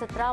17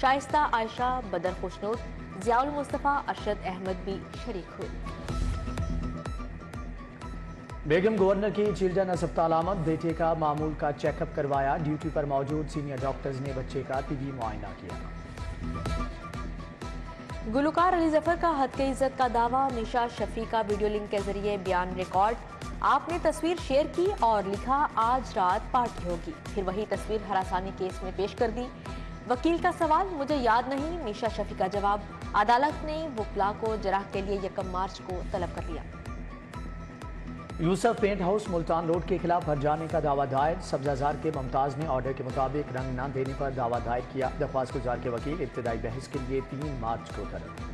شائستہ عائشہ، بدر خوشنود، ضیاء المصطفیٰ، ارشد احمد بھی شریک ہوئے۔ بیگم گورنر کی چلڈرن ہسپتال آمد، بیٹے کا معمول کا چیک اپ کروایا، ڈیوٹی پر موجود سینئر ڈاکٹرز نے بچے کا طبی معائنہ کیا۔ گلوکار علی ظفر کا حد عزت کا دعویٰ، میشا شفیع کا ویڈیو لنک کے ذریعے بیان ریکارڈ۔ آپ نے تصویر شیئر کی اور لکھا آج رات پارٹی ہوگی، پھر وہی تصویر ہراسانی کیس میں پیش کر دی۔ وکیل کا سوال، مجھے یاد نہیں۔ میشا شفیع کا جواب، عدالت نے وکلا کو جرح کے لیے 1 مارچ کو طلب کر لیا۔ یوسف پینٹ ہاؤس ملتان روڈ کے خلاف بھر جانے کا دعویٰ دائر، سبزہ زار کے ممتاز نے آرڈر کے مطابق رنگ نہ دینے پر دعویٰ دائر کیا۔ درخواست گزار کے وکیل ابتدائی بحث کے لیے 3 مارچ کو طلب۔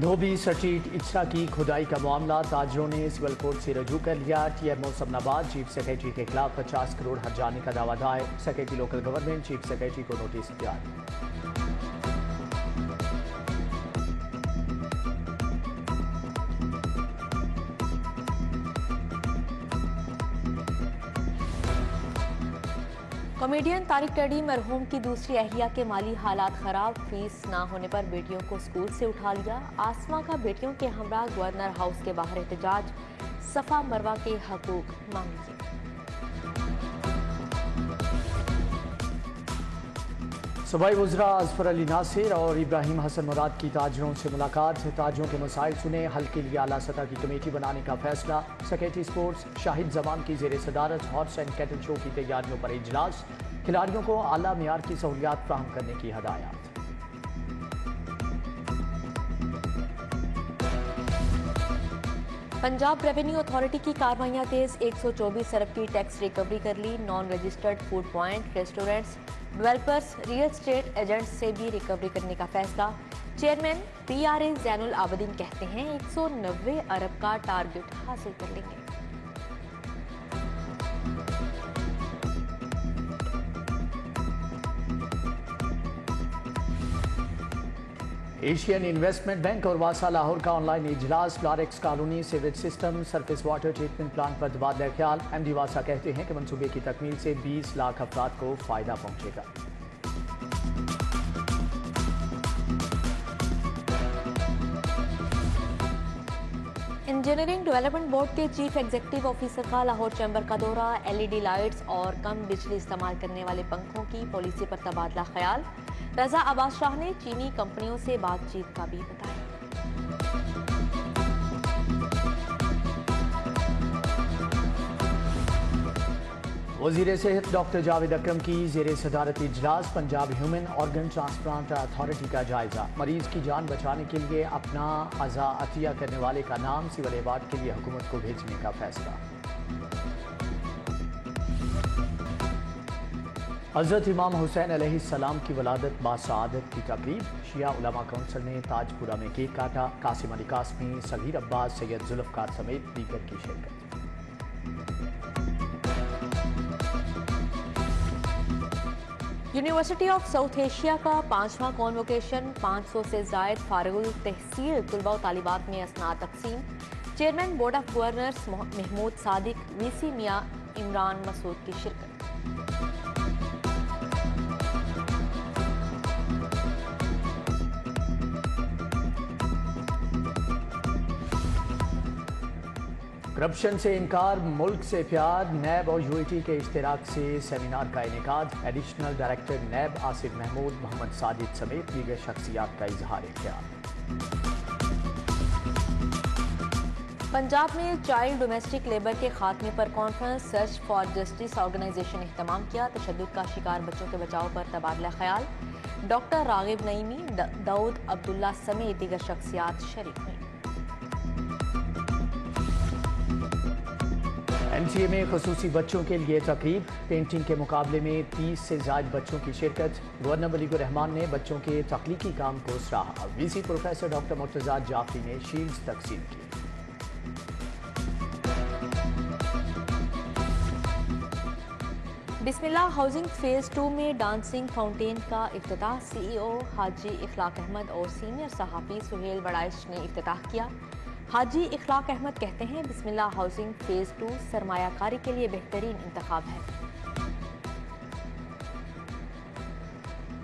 دھوبی سٹریٹ اچھرا کی کھدائی کا معاملہ، تاجروں نے سول کورٹ سے رجوع کر لیا۔ ٹی ایم او سمن آباد چیف سیکریٹری کے خلاف 50 کروڑ ہرجانے کا دعویٰ دائر، secretary local government chief secretary کو نوٹس جاری۔ کامیڈین طارق ٹیڈی، مرحوم کی دوسری اہلیہ کے مالی حالات خراب، فیس نہ ہونے پر بیٹیوں کو اسکول سے اٹھا لیا۔ آسما کا بیٹیوں کے ہمراہ گورنر ہاؤس کے باہر احتجاج، صفا مروہ کے حقوق مانگے۔ صوبائی وزراء اظفر علی ناصر اور ابراہیم حسن مراد کی تاجروں سے ملاقات، تاجروں کے مسائل سنے، حل کے لیے اعلیٰ سطح کی کمیٹی بنانے کا فیصلہ۔ سیکریٹری سپورٹس شاہد زمان کی زیر صدارت ہارس اینڈ کیٹل شو کی تیاریوں پر اجلاس، کھلاڑیوں کو اعلیٰ معیار کی سہولیات فراہم کرنے کی ہدایات۔ پنجاب ریونیو اتھارٹی کی کارروائیاں تیز، 124 ارب کی ٹیکس ریکوری کر لی۔ Naan registered food point, restaurants, developers, real estate agents سے بھی ریکوری کرنے کا فیصلہ۔ چیئرمین پی آر اے زین العابدین کہتے ہیں 190 ارب کا ٹارگٹ حاصل کر لیں گے۔ ایشین انویسٹمنٹ بینک اور واسا لاہور کا آن لائن اجلاس، بلاریکس colony sewage system surface water treatment plant پر تبادلہ خیال۔ ایم ڈی واسا کہتے ہیں کہ منصوبے کی تکمیل سے 20 لاکھ افراد کو فائدہ پہنچے گا۔ انجینئرنگ ڈیولپمنٹ بورڈ کے چیف ایگزیکٹو آفیسر کا لاہور چیمبر کا دورہ، ایل ای ڈی لائٹس اور کم بجلی استعمال کرنے والے پنکھوں کی پالیسی پر تبادلہ خیال۔ رضا عباس شاہ نے چینی کمپنیوں سے بات چیت کا بھی بتایا۔ وزیر صحت ڈاکٹر جاوید اکرم کی زیر صدارت اجلاس، Punjab human organ transplant authority کا جائزہ، مریض کی جان بچانے کے لیے اپنا اعضا عطیہ کرنے والے کا نام سول ایوارڈ کے لیے حکومت کو بھیجنے کا فیصلہ۔ حضرت امام حسین علیہ السلام کی ولادت باسعادت کی تقریب، شیعہ علماء کونسل نے تاج پورہ میں کیک کاٹا، قاسم علی قاسمی، صغیر عباس، سید ذوالفقار سمیت دیگر کی شرکت۔ یونیورسٹی آف ساؤتھ ایشیا کا 5واں کانووکیشن، 500 سے زائد فارغ التحصیل طلباء و طالبات میں اسناد تقسیم۔ Chairman board of governors Mahmood Sadiq, V C Mian Imran مسعود کی شرکت۔ کرپشن سے انکار، ملک سے پیار، نیب اور یو اے ٹی کے اشتراک سے سیمینار کا انعقاد، additional director NAB Asif Mahmood, Muhammad Sajid سمیت دیگر شخصیات کا اظہار خیال۔ پنجاب میں چائلڈ ڈومیسٹک لیبر کے خاتمے پر conference, search for justice organisation نے اہتمام کیا۔ تشدد کا شکار بچوں کے بچاؤ پر تبادلہ خیال، ڈاکٹر راغب نعیمی، داؤد عبداللہ سمیت دیگر شخصیات شریک ہوئیں۔ این سی اے میں خصوصی بچوں کے لیے تقریب، پینٹنگ کے مقابلے میں 30 سے زائد بچوں کی شرکت، گورنر ملیک الرحمان نے بچوں کے تخلیقی کام کو سراہا، وی سی پروفیسر ڈاکٹر مرتضیٰ جعفری نے شیلڈز تقسیم کی۔ بسم اللہ ہاؤسنگ فیز 2 میں ڈانسنگ فاؤنٹین کا افتتاح، سی ای او حاجی اخلاق احمد اور سینئر صحافی سہیل وڑائش نے افتتاح کیا۔ حاجی اخلاق احمد کہتے ہیں بسم اللہ ہاؤسنگ فیز 2 سرمایہ کاری کے لیے بہترین انتخاب ہے۔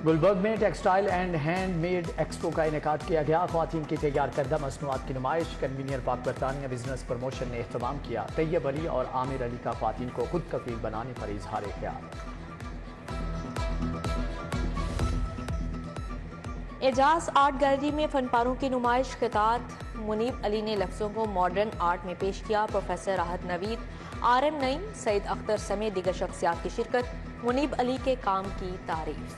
گلبرگ میں textile and hand made expo کا انعقاد کیا گیا۔ خواتین کی تیار کردہ مصنوعات کی نمائش کنوینر پاک برطانیہ بزنس پروموشن نے اہتمام کیا۔ طیب علی اور عامر علی کا خواتین کو خود کفیل بنانے پر اظہار خیال۔ اعجاز آرٹ گیلری میں فن پاروں کی نمائش خطاط منیب علی نے لفظوں کو ماڈرن آرٹ میں پیش کیا۔ پروفیسر راحت نوید، RM نعیم، سعید اختر سمیت دیگر شخصیات کی شرکت۔ منیب علی کے کام کی تعریف۔